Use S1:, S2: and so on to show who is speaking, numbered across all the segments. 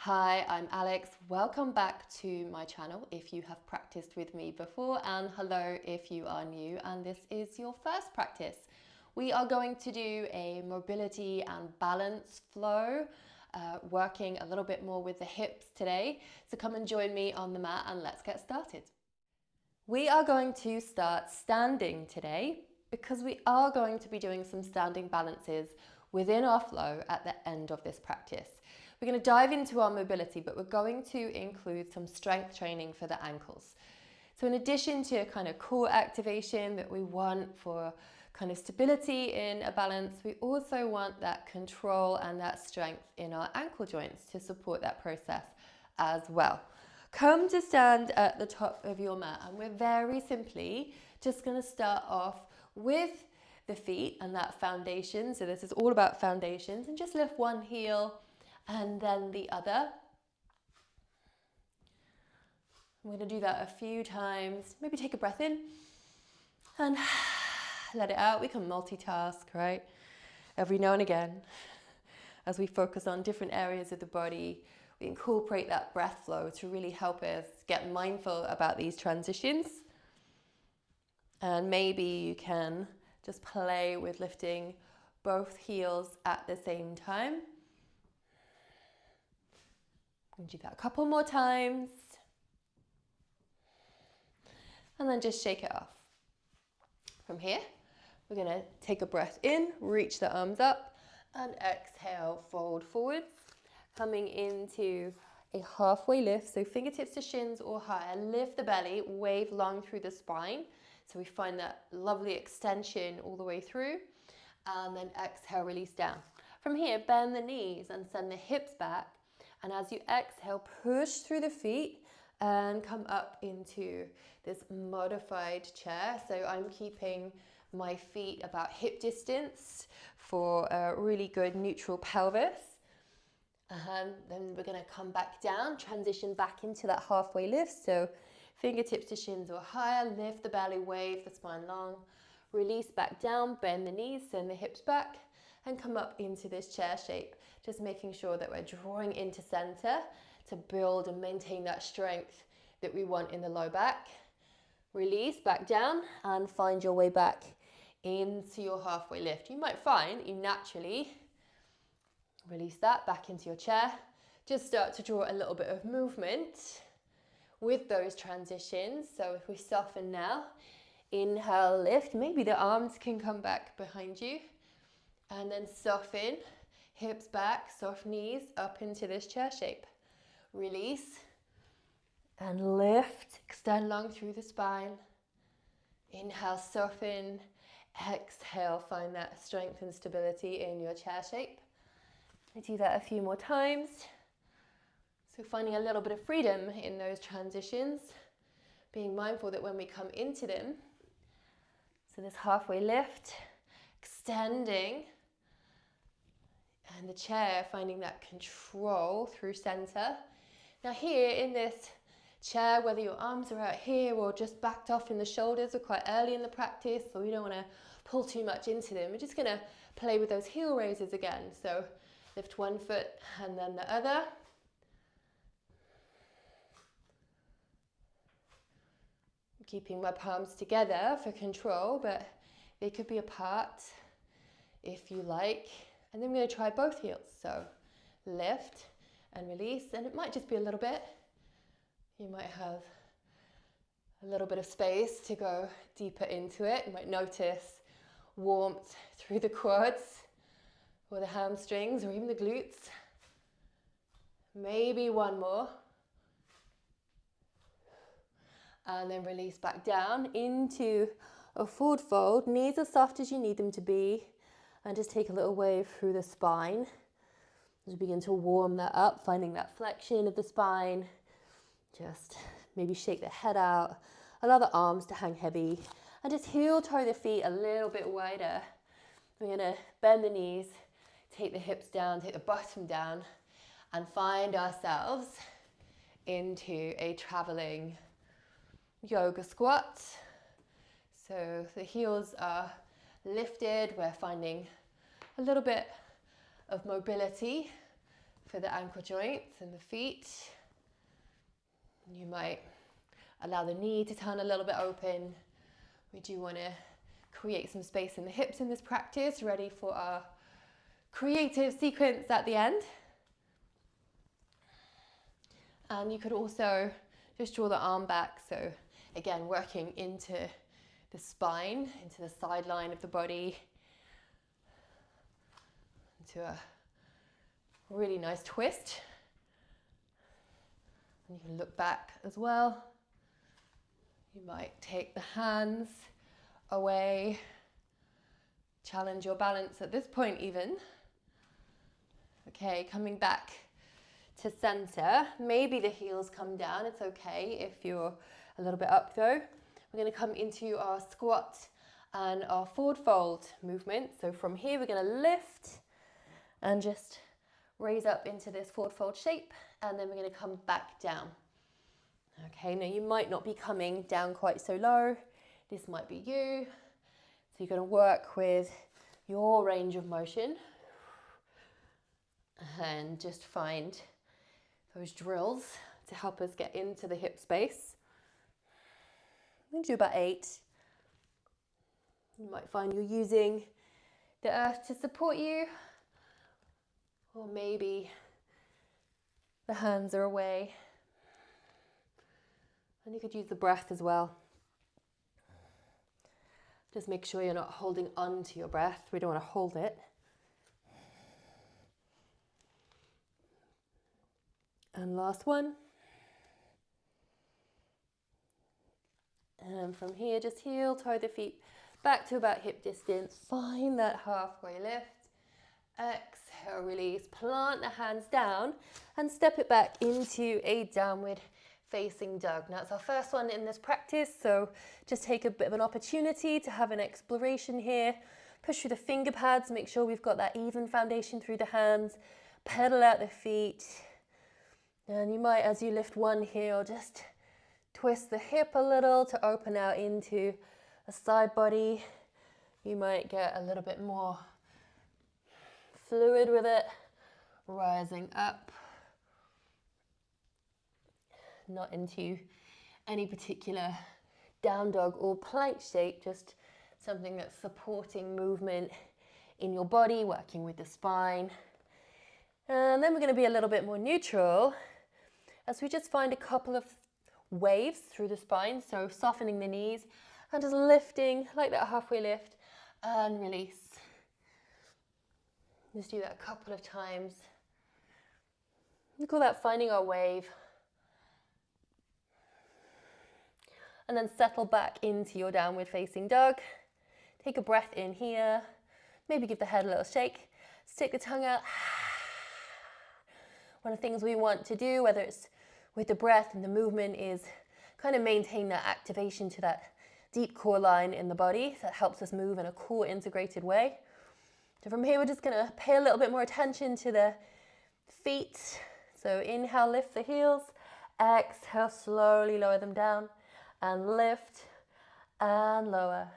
S1: Hi, I'm Alex. Welcome back to my channel if you have practiced with me before, and hello if you are new and this is your first practice. We are going to do a mobility and balance flow, working a little bit more with the hips today. So come and join me on the mat and let's get started. We are going to start standing today because we are going to be doing some standing balances within our flow at the end of this practice. We're going to dive into our mobility, but we're going to include some strength training for the ankles. So in addition to a kind of core activation that we want for kind of stability in a balance, we also want that control and that strength in our ankle joints to support that process as well. Come to stand at the top of your mat, and we're very simply just going to start off with the feet and that foundation. So this is all about foundations, and just lift one heel and then the other. I'm going to do that a few times. Maybe take a breath in and let it out. We can multitask, right? Every now and again, as we focus on different areas of the body, we incorporate that breath flow to really help us get mindful about these transitions. And maybe you can just play with lifting both heels at the same time. I'm going to do that a couple more times. And then just shake it off. From here, we're going to take a breath in, reach the arms up, and exhale, fold forwards, coming into a halfway lift. So fingertips to shins or higher, lift the belly, wave long through the spine. So we find that lovely extension all the way through. And then exhale, release down. From here, bend the knees and send the hips back. And as you exhale, push through the feet and come up into this modified chair. So I'm keeping my feet about hip distance for a really good neutral pelvis. And then we're going to come back down, transition back into that halfway lift. So fingertips to shins or higher, lift the belly, wave the spine long, release back down, bend the knees, send the hips back, and come up into this chair shape. Just making sure that we're drawing into center to build and maintain that strength that we want in the low back. Release back down and find your way back into your halfway lift. You might find you naturally release that back into your chair. Just start to draw a little bit of movement with those transitions. So if we soften now, inhale, lift. Maybe the arms can come back behind you. And then soften, hips back, soft knees up into this chair shape. Release and lift, extend long through the spine. Inhale, soften. Exhale, find that strength and stability in your chair shape. I do that a few more times. So finding a little bit of freedom in those transitions, being mindful that when we come into them, so this halfway lift, extending, and the chair, finding that control through center. Now here in this chair, whether your arms are out here or just backed off in the shoulders, we're quite early in the practice, so we don't want to pull too much into them. We're just going to play with those heel raises again. So lift one foot and then the other. I'm keeping my palms together for control, but they could be apart if you like. And then we're going to try both heels. So lift and release, and it might just be a little bit. You might have a little bit of space to go deeper into it. You might notice warmth through the quads or the hamstrings or even the glutes. Maybe one more. And then release back down into a forward fold. Knees as soft as you need them to be. And just take a little wave through the spine. As we begin to warm that up, finding that flexion of the spine. Just maybe shake the head out. Allow the arms to hang heavy. And just heel toe the feet a little bit wider. We're going to bend the knees, take the hips down, take the bottom down, and find ourselves into a traveling yoga squat. So the heels are lifted. We're finding a little bit of mobility for the ankle joints and the feet. You might allow the knee to turn a little bit open. We do want to create some space in the hips in this practice, ready for our creative sequence at the end. And you could also just draw the arm back. So again, working into the spine, into the side line of the body, into a really nice twist. And you can look back as well. You might take the hands away, challenge your balance at this point even. Okay, coming back to center. Maybe the heels come down, it's okay if you're a little bit up though. We're going to come into our squat and our forward fold movement. So from here we're going to lift and just raise up into this forward fold shape, and then we're going to come back down. Okay, now you might not be coming down quite so low. This might be you. So you're going to work with your range of motion and just find those drills to help us get into the hip space. I'm going to do about 8. You might find you're using the earth to support you, or maybe the hands are away. And you could use the breath as well. Just make sure you're not holding on to your breath. We don't want to hold it. And last one. And from here, just heel, toe the feet back to about hip distance. Find that halfway lift. Exhale, release. Plant the hands down and step it back into a downward facing dog. Now it's our first one in this practice, so just take a bit of an opportunity to have an exploration here. Push through the finger pads, make sure we've got that even foundation through the hands. Pedal out the feet. And you might, as you lift one heel, just twist the hip a little to open out into a side body. You might get a little bit more fluid with it, rising up. Not into any particular down dog or plank shape, just something that's supporting movement in your body, working with the spine. And then we're going to be a little bit more neutral as we just find a couple of waves through the spine, so softening the knees and just lifting like that halfway lift and release. Just do that a couple of times. We call that finding our wave. And then settle back into your downward facing dog. Take a breath in here. Maybe give the head a little shake. Stick the tongue out. One of the things we want to do, whether it's with the breath and the movement, is kind of maintain that activation to that deep core line in the body. So that helps us move in a core integrated way. So from here, we're just going to pay a little bit more attention to the feet. So inhale, lift the heels. Exhale, slowly lower them down. And lift and lower,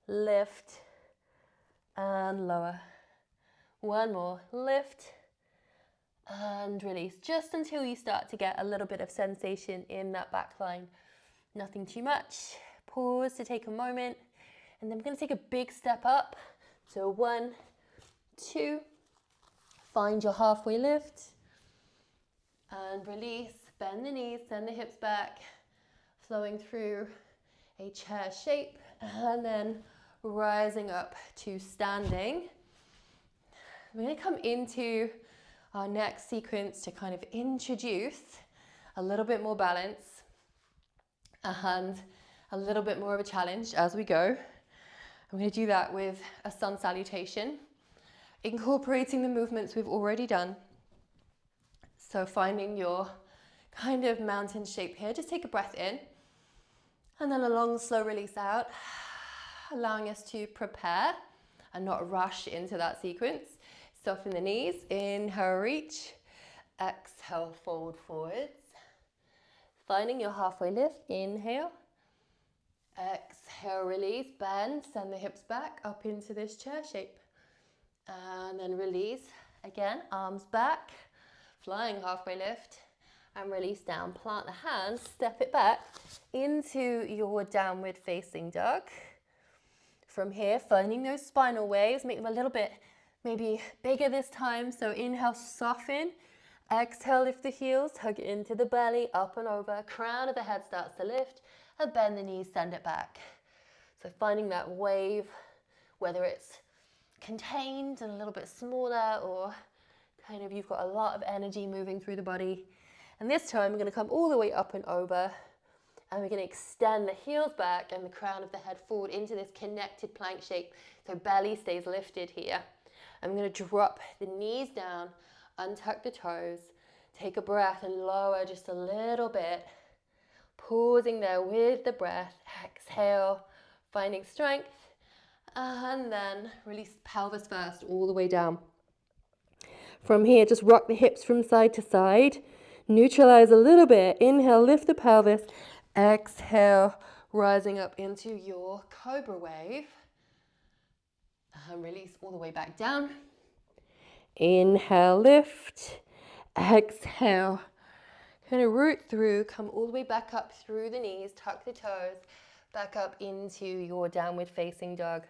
S1: lift and lower. One more, lift and release, just until you start to get a little bit of sensation in that back line. Nothing too much. Pause to take a moment, and then we're going to take a big step up. So 1, 2, find your halfway lift and release, bend the knees, send the hips back. Flowing through a chair shape, and then rising up to standing. We're going to come into our next sequence to kind of introduce a little bit more balance and a little bit more of a challenge as we go. I'm going to do that with a sun salutation, incorporating the movements we've already done. So finding your kind of mountain shape here, just take a breath in. And then a long, slow release out, allowing us to prepare and not rush into that sequence. Soften the knees, inhale, reach, exhale, fold forwards. Finding your halfway lift, inhale, exhale, release, bend, send the hips back up into this chair shape. And then release, again, arms back, flying halfway lift, and release down. Plant the hands, step it back into your downward facing dog. From here, finding those spinal waves, make them a little bit maybe bigger this time. So inhale, soften. Exhale, lift the heels, hug it into the belly, up and over. Crown of the head starts to lift, and bend the knees, send it back. So finding that wave, whether it's contained and a little bit smaller, or kind of you've got a lot of energy moving through the body. And this time we're going to come all the way up and over, and we're going to extend the heels back and the crown of the head forward into this connected plank shape. So belly stays lifted here. I'm going to drop the knees down, untuck the toes, take a breath and lower just a little bit. Pausing there with the breath, exhale, finding strength, and then release pelvis first all the way down. From here, just rock the hips from side to side. Neutralize a little bit. Inhale, lift the pelvis. Exhale, rising up into your cobra wave. And release all the way back down. Inhale, lift. Exhale. Kind of root through, come all the way back up through the knees, tuck the toes, back up into your downward facing dog.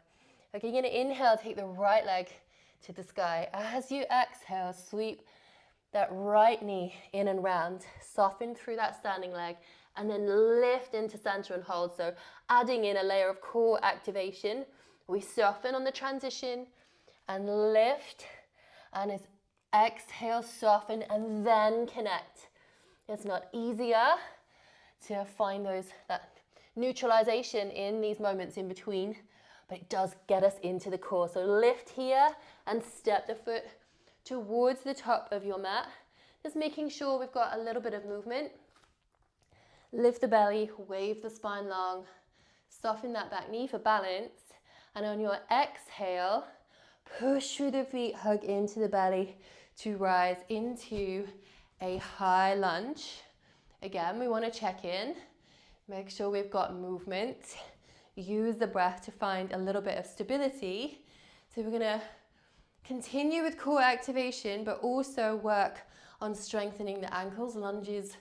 S1: Okay, you're going to inhale, take the right leg to the sky. As you exhale, sweep that right knee in and round, soften through that standing leg, and then lift into center and hold. So adding in a layer of core activation. We soften on the transition and lift, and as exhale, soften, and then connect. It's not easier to find that neutralization in these moments in between, but it does get us into the core. So lift here and step the foot towards the top of your mat. Just making sure we've got a little bit of movement. Lift the belly, wave the spine long, soften that back knee for balance. And on your exhale, push through the feet, hug into the belly to rise into a high lunge. Again, we want to check in, make sure we've got movement, use the breath to find a little bit of stability. So we're going to continue with core activation, but also work on strengthening the ankles. Lunges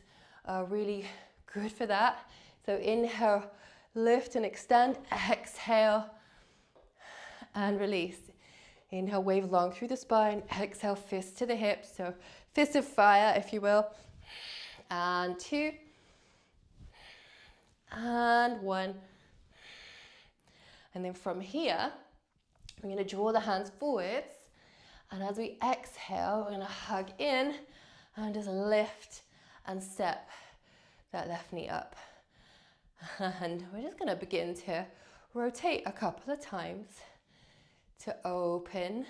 S1: are really good for that. So inhale, lift and extend, exhale, and release. Inhale, wave long through the spine, exhale, fist to the hips. So fist of fire, if you will. And 2. And 1. And then from here, we're going to draw the hands forwards. And as we exhale, we're going to hug in and just lift and step that left knee up. And we're just going to begin to rotate a couple of times to open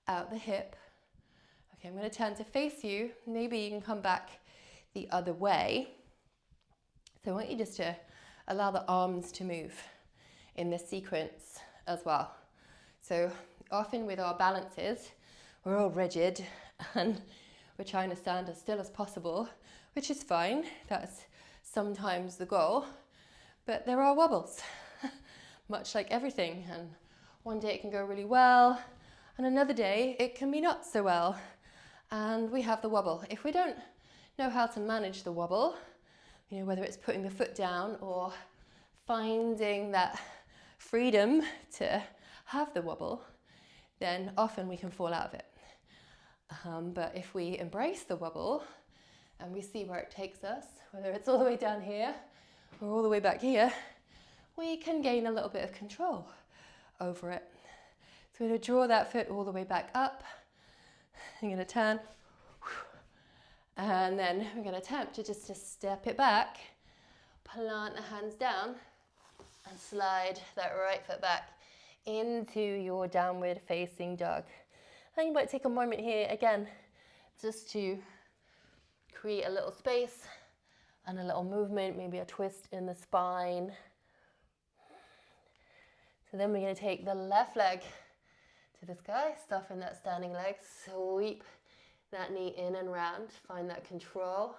S1: out the hip. Okay, I'm going to turn to face you. Maybe you can come back the other way. So I want you just to allow the arms to move in this sequence as well. So often with our balances, we're all rigid and we're trying to stand as still as possible, which is fine. That's sometimes the goal. But there are wobbles, much like everything. And one day it can go really well, and another day it can be not so well. And we have the wobble. If we don't know how to manage the wobble, whether it's putting the foot down or finding that freedom to have the wobble, then often we can fall out of it. But if we embrace the wobble and we see where it takes us, whether it's all the way down here or all the way back here, we can gain a little bit of control over it. So we're going to draw that foot all the way back up. I'm going to turn, and then we're going to attempt to just to step it back, plant the hands down, and slide that right foot back into your downward facing dog. And you might take a moment here again, just to create a little space and a little movement, maybe a twist in the spine. So then we're going to take the left leg to the sky, soften that standing leg, sweep that knee in and round, find that control,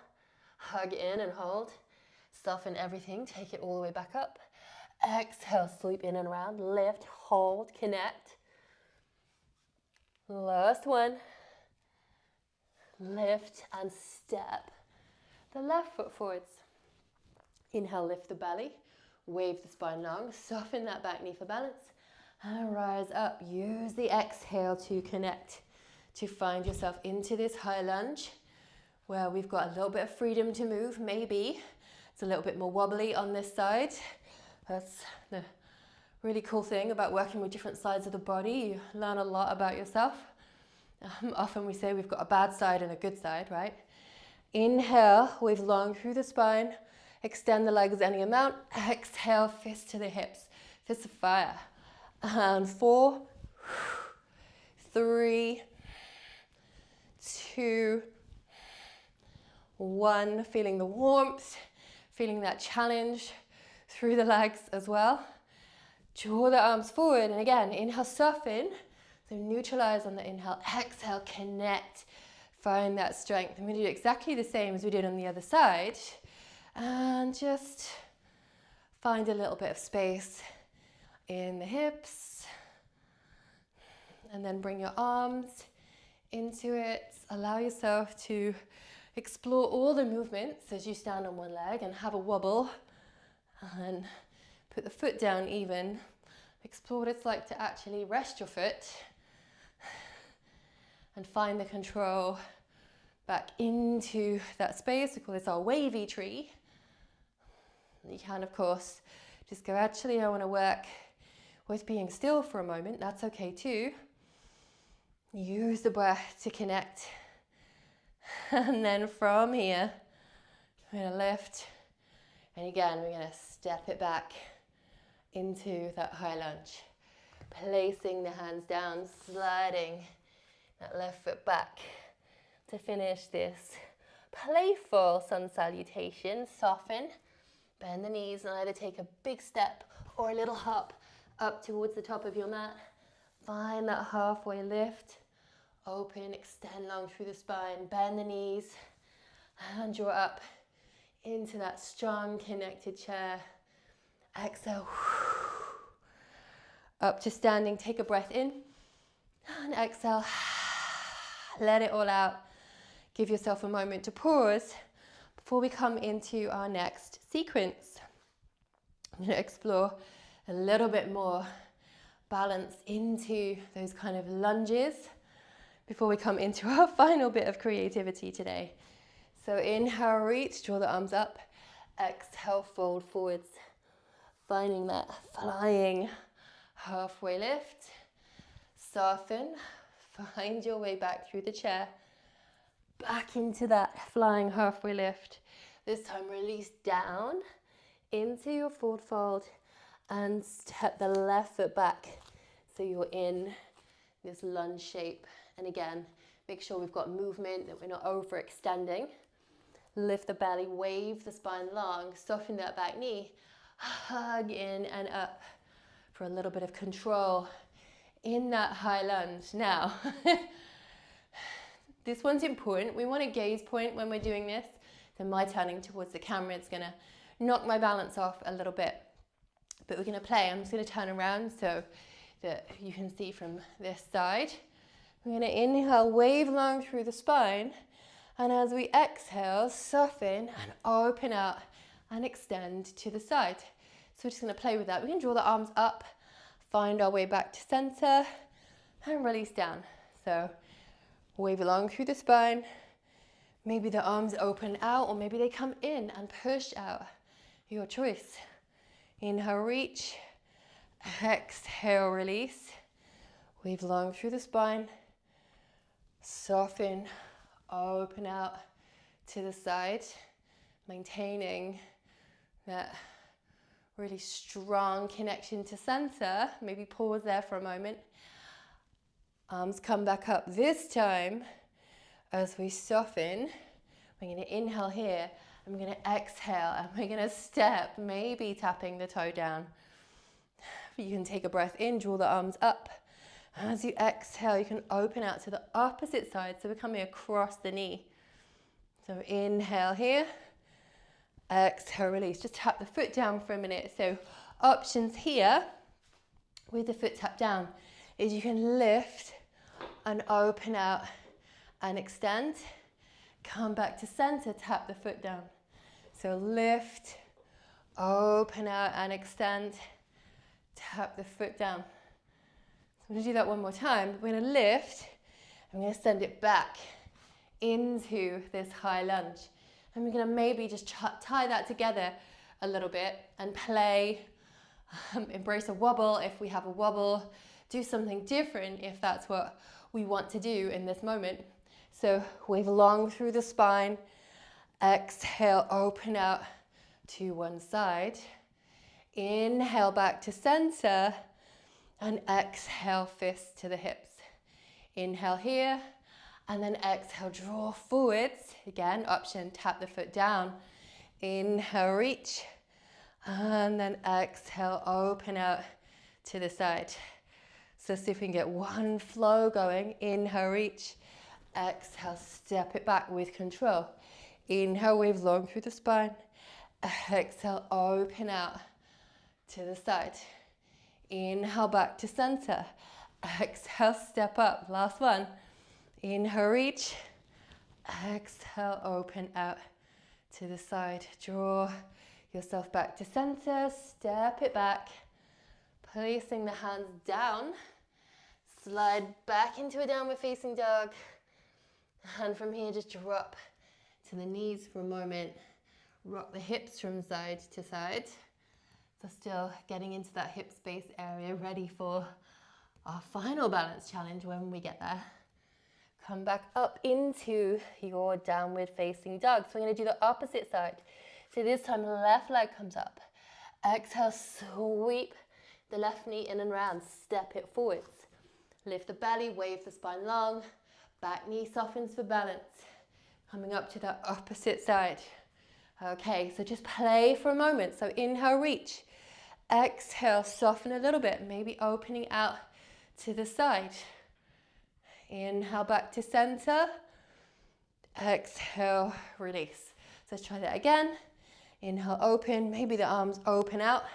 S1: hug in and hold, soften everything, take it all the way back up. Exhale, sweep in and round, lift, hold, connect. Last one. Lift and step the left foot forwards. Inhale, lift the belly, wave the spine long, soften that back knee for balance, and rise up. Use the exhale to connect, to find yourself into this high lunge where we've got a little bit of freedom to move. Maybe it's a little bit more wobbly on this side. That's the really cool thing about working with different sides of the body. You learn a lot about yourself. Often we say we've got a bad side and a good side, right? Inhale, wave long through the spine. Extend the legs any amount. Exhale, fist to the hips. Fist of fire. And 4, 3, 2, 1. Feeling the warmth, feeling that challenge through the legs as well. Draw the arms forward, and again, inhale, soften. So neutralize on the inhale. Exhale, connect. Find that strength. I'm going to do exactly the same as we did on the other side. And just find a little bit of space in the hips. And then bring your arms into it. Allow yourself to explore all the movements as you stand on one leg and have a wobble. And put the foot down even. Explore what it's like to actually rest your foot. And find the control back into that space. We call this our wavy tree. You can, of course, just go, actually, I want to work with being still for a moment. That's okay too. Use the breath to connect. And then from here, we're going to lift. And again, we're going to step it back into that high lunge. Placing the hands down, sliding that left foot back to finish this playful sun salutation. Soften, bend the knees, and either take a big step or a little hop up towards the top of your mat. Find that halfway lift. Open, extend long through the spine, bend the knees, and draw up into that strong connected chair. Exhale. Up to standing, take a breath in, and exhale. Let it all out. Give yourself a moment to pause before we come into our next sequence. I'm going to explore a little bit more balance into those kind of lunges before we come into our final bit of creativity today. So inhale, reach, draw the arms up. Exhale, fold forwards. Finding that flying halfway lift. Soften. Find your way back through the chair, back into that flying halfway lift. This time release down into your forward fold and step the left foot back so you're in this lunge shape. And again, make sure we've got movement, that we're not overextending. Lift the belly, wave the spine long, soften that back knee, hug in and up for a little bit of control in that high lunge. Now, this one's important. We want a gaze point when we're doing this. So my turning towards the camera is going to knock my balance off a little bit. But we're going to play. I'm just going to turn around so that you can see from this side. We're going to inhale, wave long through the spine. And as we exhale, soften and open out and extend to the side. So we're just going to play with that. We can draw the arms up. Find our way back to center and release down. So wave along through the spine. Maybe the arms open out or maybe they come in and push out. Your choice. Inhale, reach. Exhale, release. Wave long through the spine. Soften, open out to the side. Maintaining that really strong connection to center. Maybe pause there for a moment. Arms come back up. This time, as we soften, we're going to inhale here, and we're going to exhale, and we're going to step, maybe tapping the toe down. You can take a breath in, draw the arms up. As you exhale, you can open out to the opposite side, so we're coming across the knee. So inhale here. Exhale, release. Just tap the foot down for a minute. So options here with the foot tapped down is you can lift and open out and extend. Come back to center, tap the foot down. So lift, open out and extend, tap the foot down. So I'm going to do that one more time. We're going to lift, I'm going to send it back into this high lunge. And we're going to maybe just tie that together a little bit and play, embrace a wobble if we have a wobble, do something different if that's what we want to do in this moment. So wave long through the spine, exhale, open out to one side, inhale back to center, and exhale, fist to the hips. Inhale here, and then exhale, draw forwards. Again, option, tap the foot down. Inhale, reach, and then exhale, open out to the side. So see if we can get one flow going. Inhale, reach, exhale, step it back with control. Inhale, wave long through the spine. Exhale, open out to the side. Inhale, back to center. Exhale, step up. Last one. Inhale, reach. Exhale, open out to the side. Draw yourself back to center. Step it back. Placing the hands down. Slide back into a downward facing dog. And from here, just drop to the knees for a moment. Rock the hips from side to side. So still getting into that hip space area, ready for our final balance challenge when we get there. Come back up into your downward facing dog. So we're going to do the opposite side. So this time, left leg comes up. Exhale, sweep the left knee in and round. Step it forwards. Lift the belly, wave the spine long. Back knee softens for balance. Coming up to the opposite side. Okay, so just play for a moment. So inhale, reach. Exhale, soften a little bit. Maybe opening out to the side. Inhale, back to center. Exhale, release. So let's try that again. Inhale, open. Maybe the arms open out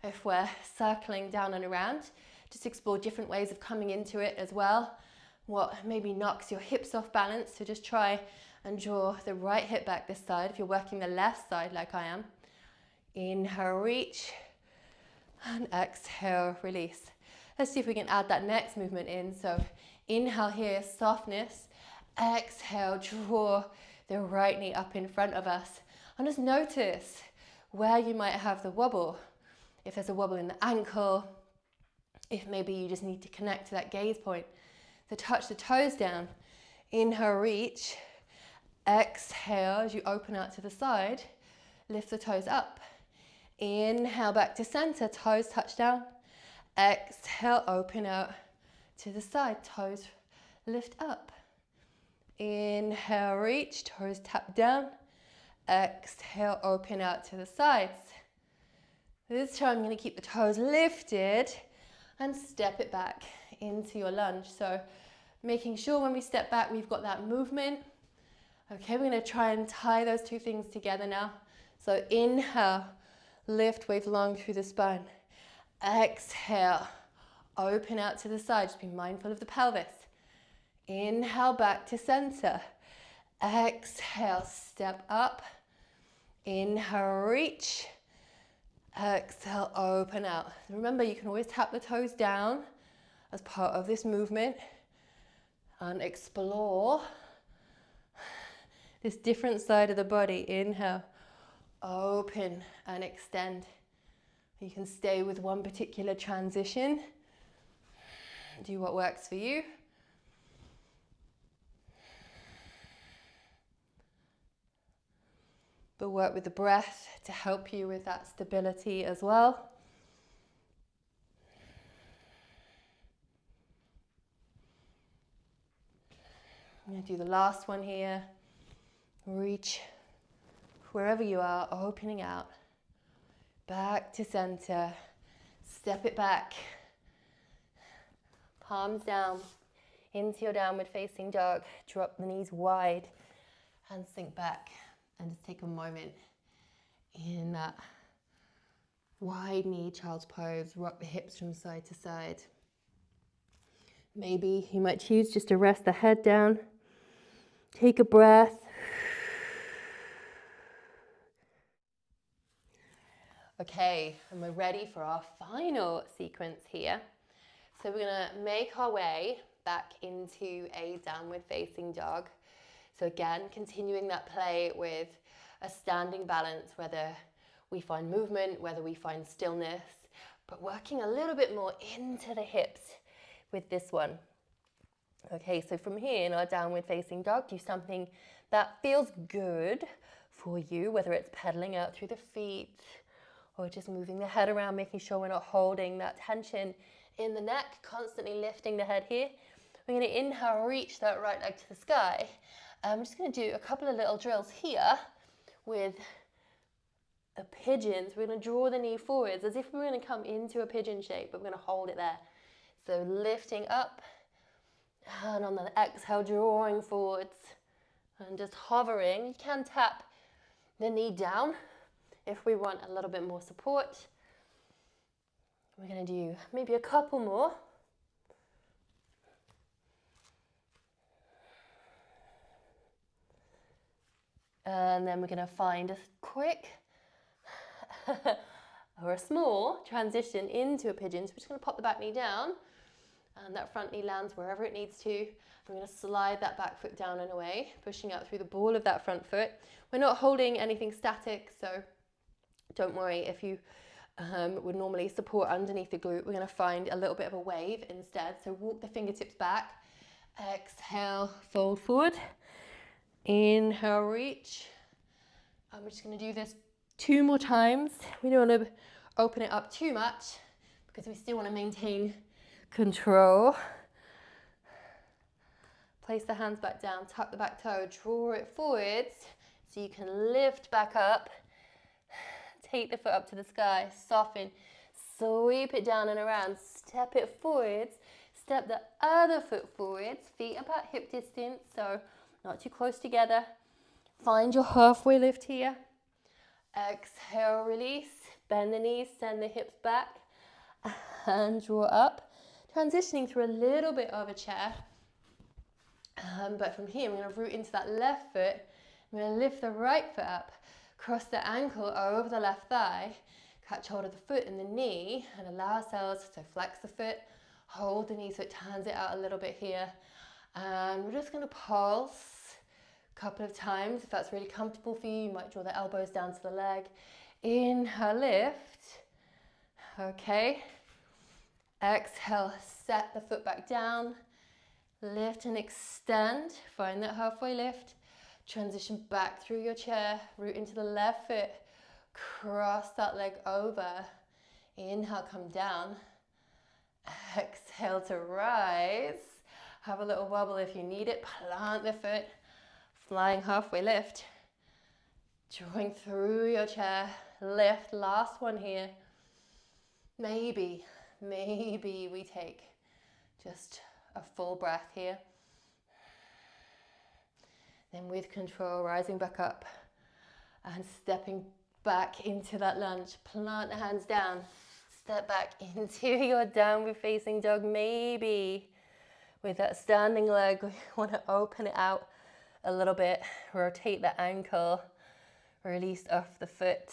S1: if we're circling down and around. Just explore different ways of coming into it as well. What maybe knocks your hips off balance. So just try and draw the right hip back this side if you're working the left side like I am. Inhale, reach. And exhale, release. Let's see if we can add that next movement in. So inhale here, softness. Exhale, draw the right knee up in front of us. And just notice where you might have the wobble. If there's a wobble in the ankle, if maybe you just need to connect to that gaze point. So touch the toes down. Inhale, reach. Exhale, as you open out to the side, lift the toes up. Inhale, back to center, toes touch down. Exhale, open out to the side, toes lift up. Inhale, reach, toes tap down. Exhale, open out to the sides. This time I'm going to keep the toes lifted and step it back into your lunge. So making sure when we step back, we've got that movement. Okay, we're going to try and tie those two things together now. So inhale, lift, wave long through the spine. Exhale, open out to the side. Just be mindful of the pelvis. Inhale, back to center. Exhale, step up. Inhale, reach. Exhale, open out. Remember, you can always tap the toes down as part of this movement and explore this different side of the body. Inhale, open and extend. You can stay with one particular transition. Do what works for you. But work with the breath to help you with that stability as well. I'm going to do the last one here. Reach wherever you are, opening out. Back to center. Step it back. Palms down into your downward facing dog. Drop the knees wide and sink back. And just take a moment in that wide knee child's pose. Rock the hips from side to side. Maybe you might choose just to rest the head down. Take a breath. Okay, and we're ready for our final sequence here. So we're gonna make our way back into a downward facing dog. So again, continuing that play with a standing balance, whether we find movement, whether we find stillness, but working a little bit more into the hips with this one. Okay, so from here in our downward facing dog, do something that feels good for you, whether it's pedaling out through the feet or just moving the head around, making sure we're not holding that tension in the neck, constantly lifting the head here. We're going to inhale, reach that right leg to the sky. I'm just going to do a couple of little drills here with a pigeon. So we're going to draw the knee forwards as if we were going to come into a pigeon shape, but we're going to hold it there. So lifting up, and on the exhale, drawing forwards and just hovering. You can tap the knee down if we want a little bit more support. We're going to do maybe a couple more. And then we're going to find a quick or a small transition into a pigeon. So we're just going to pop the back knee down and that front knee lands wherever it needs to. I'm going to slide that back foot down and away, pushing out through the ball of that front foot. We're not holding anything static, so don't worry if you would normally support underneath the glute. We're going to find a little bit of a wave instead. So walk the fingertips back. Exhale, fold forward. Inhale, reach. And we're just going to do this 2 more times. We don't want to open it up too much because we still want to maintain control. Place the hands back down, tuck the back toe, draw it forwards so you can lift back up. Take the foot up to the sky, soften, sweep it down and around, step it forwards, step the other foot forwards, feet about hip distance, so not too close together. Find your halfway lift here. Exhale, release, bend the knees, send the hips back, and draw up. Transitioning through a little bit of a chair. But from here, I'm going to root into that left foot. I'm going to lift the right foot up, cross the ankle over the left thigh, catch hold of the foot and the knee, and allow ourselves to flex the foot, hold the knee so it turns it out a little bit here. And we're just going to pulse a couple of times. If that's really comfortable for you, you might draw the elbows down to the leg. Inhale, lift. Okay. Exhale, set the foot back down. Lift and extend. Find that halfway lift. Transition back through your chair. Root into the left foot. Cross that leg over. Inhale, come down. Exhale to rise. Have a little wobble if you need it. Plant the foot. Flying halfway lift. Drawing through your chair. Lift. Last one here. Maybe we take just a full breath here. Then with control, rising back up and stepping back into that lunge. Plant the hands down. Step back into your downward facing dog. Maybe with that standing leg, we want to open it out a little bit. Rotate the ankle. Release off the foot.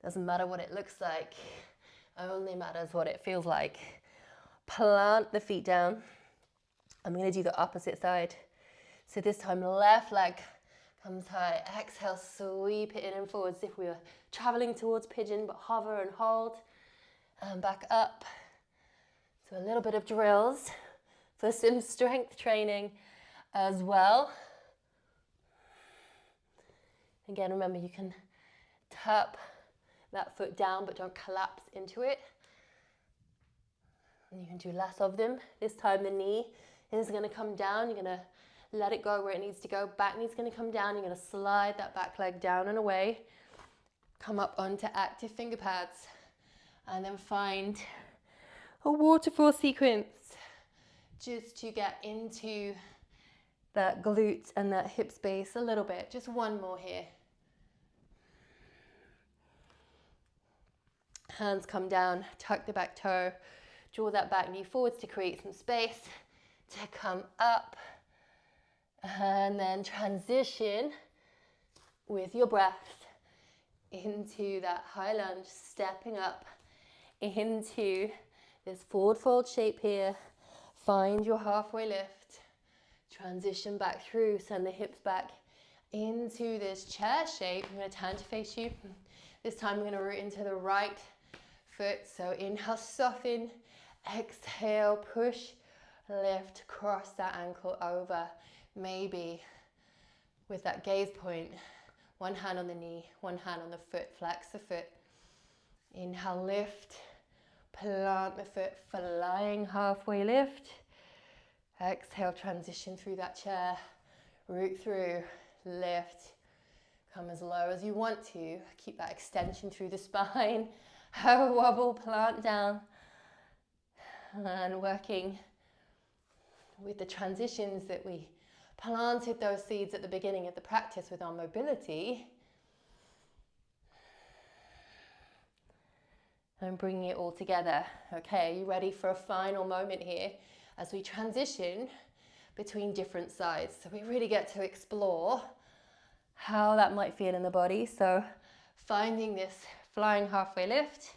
S1: Doesn't matter what it looks like. Only matters what it feels like. Plant the feet down. I'm going to do the opposite side. So this time, left leg comes high. Exhale, sweep it in and forwards as if we were traveling towards pigeon, but hover and hold. And back up. So a little bit of drills for some strength training as well. Again, remember you can tap that foot down, but don't collapse into it. And you can do less of them. This time the knee is going to come down. You're going to let it go where it needs to go. Back knee's going to come down. You're going to slide that back leg down and away. Come up onto active finger pads. And then find a waterfall sequence just to get into that glute and that hip space a little bit. Just one more here. Hands come down, tuck the back toe, draw that back knee forwards to create some space to come up, and then transition with your breath into that high lunge, stepping up into this forward fold shape here. Find your halfway lift. Transition back through, send the hips back into this chair shape. I'm going to turn to face you. This time I'm going to root into the right foot. So inhale, soften. Exhale, push, lift, cross that ankle over. Maybe with that gaze point, one hand on the knee, one hand on the foot, flex the foot. Inhale, lift, plant the foot, flying halfway lift. Exhale, transition through that chair, root through, lift. Come as low as you want to. Keep that extension through the spine. Wobble, plant down. And working with the transitions that we planted those seeds at the beginning of the practice with our mobility. And bringing it all together. Okay, are you ready for a final moment here as we transition between different sides? So we really get to explore how that might feel in the body. So finding this flying halfway lift.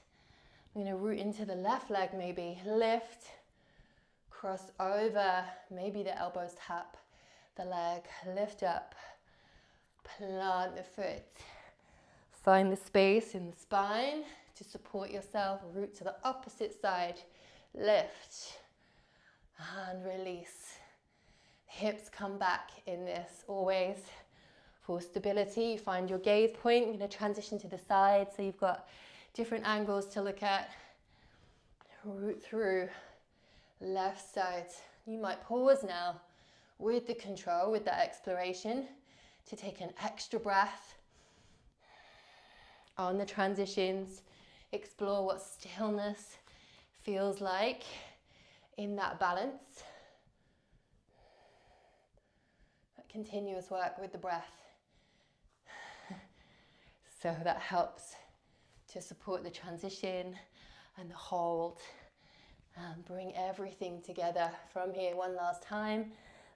S1: I'm going to root into the left leg maybe. Lift, cross over, maybe the elbows tap the leg. Lift up, plant the foot. Find the space in the spine to support yourself. Root to the opposite side. Lift and release. Hips come back in this always. For stability, find your gaze point. I'm going to transition to the side so you've got different angles to look at. Root through, left side. You might pause now with the control, with that exploration, to take an extra breath on the transitions. Explore what stillness feels like in that balance. That continuous work with the breath. So that helps to support the transition and the hold, and bring everything together from here. One last time.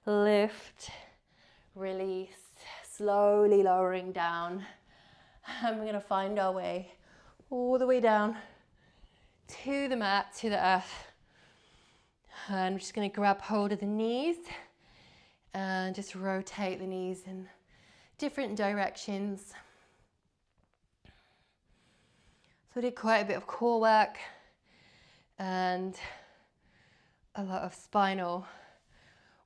S1: Lift, release, slowly lowering down. And we're going to find our way all the way down to the mat, to the earth. And we're just going to grab hold of the knees and just rotate the knees in different directions. So I did quite a bit of core work and a lot of spinal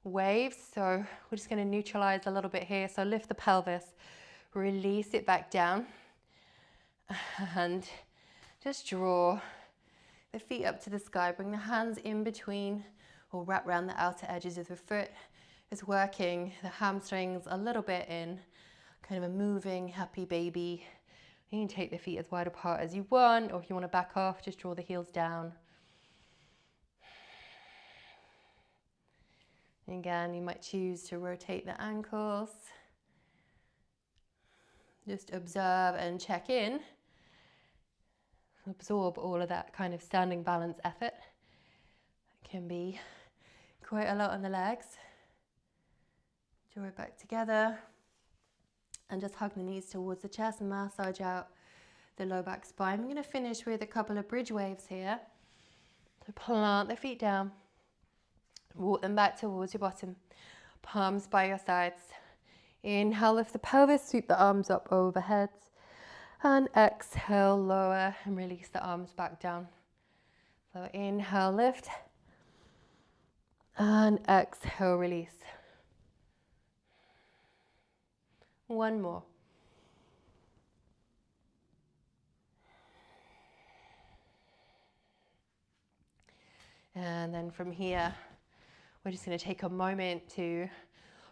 S1: waves. So we're just going to neutralize a little bit here. So lift the pelvis, release it back down, and just draw the feet up to the sky. Bring the hands in between or wrap around the outer edges of the foot. Is working the hamstrings a little bit in kind of a moving happy baby. You can take the feet as wide apart as you want, or if you want to back off, just draw the heels down. And again, you might choose to rotate the ankles. Just observe and check in. Absorb all of that kind of standing balance effort. It can be quite a lot on the legs. Draw it back together. And just hug the knees towards the chest and massage out the low back spine. I'm going to finish with a couple of bridge waves here. So plant the feet down. Walk them back towards your bottom. Palms by your sides. Inhale, lift the pelvis, sweep the arms up overhead. And exhale, lower and release the arms back down. So inhale, lift. And exhale, release. One more. And then from here, we're just going to take a moment to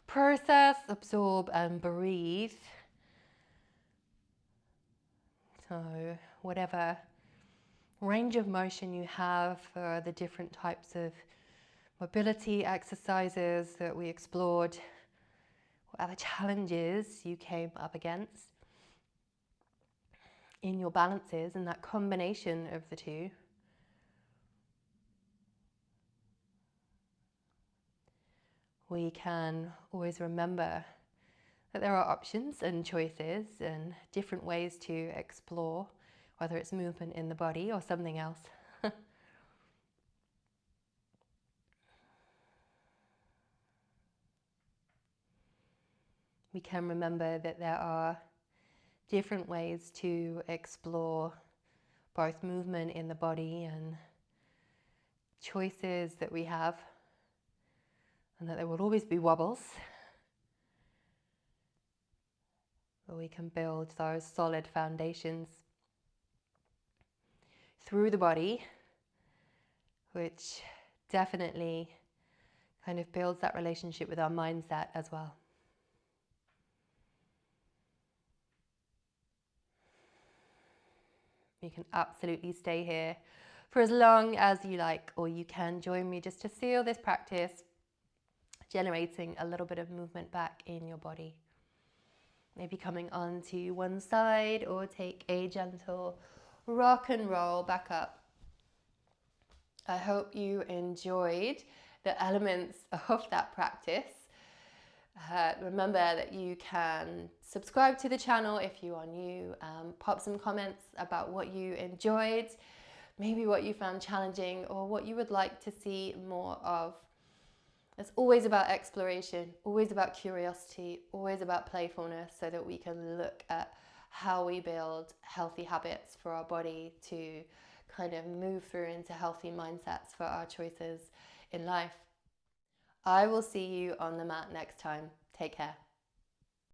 S1: process, absorb, and breathe. So whatever range of motion you have for the different types of mobility exercises that we explored, whatever challenges you came up against in your balances and that combination of the two. We can always remember that there are options and choices and different ways to explore, whether it's movement in the body or something else. We can remember that there are different ways to explore both movement in the body and choices that we have, and that there will always be wobbles, but we can build those solid foundations through the body, which definitely kind of builds that relationship with our mindset as well. You can absolutely stay here for as long as you like, or you can join me just to feel this practice generating a little bit of movement back in your body. Maybe coming onto one side, or take a gentle rock and roll back up. I hope you enjoyed the elements of that practice. Remember that you can subscribe to the channel if you are new. Pop some comments about what you enjoyed, maybe what you found challenging, or what you would like to see more of. It's always about exploration, always about curiosity, always about playfulness, so that we can look at how we build healthy habits for our body to kind of move through into healthy mindsets for our choices in life. I will see you on the mat next time. Take care.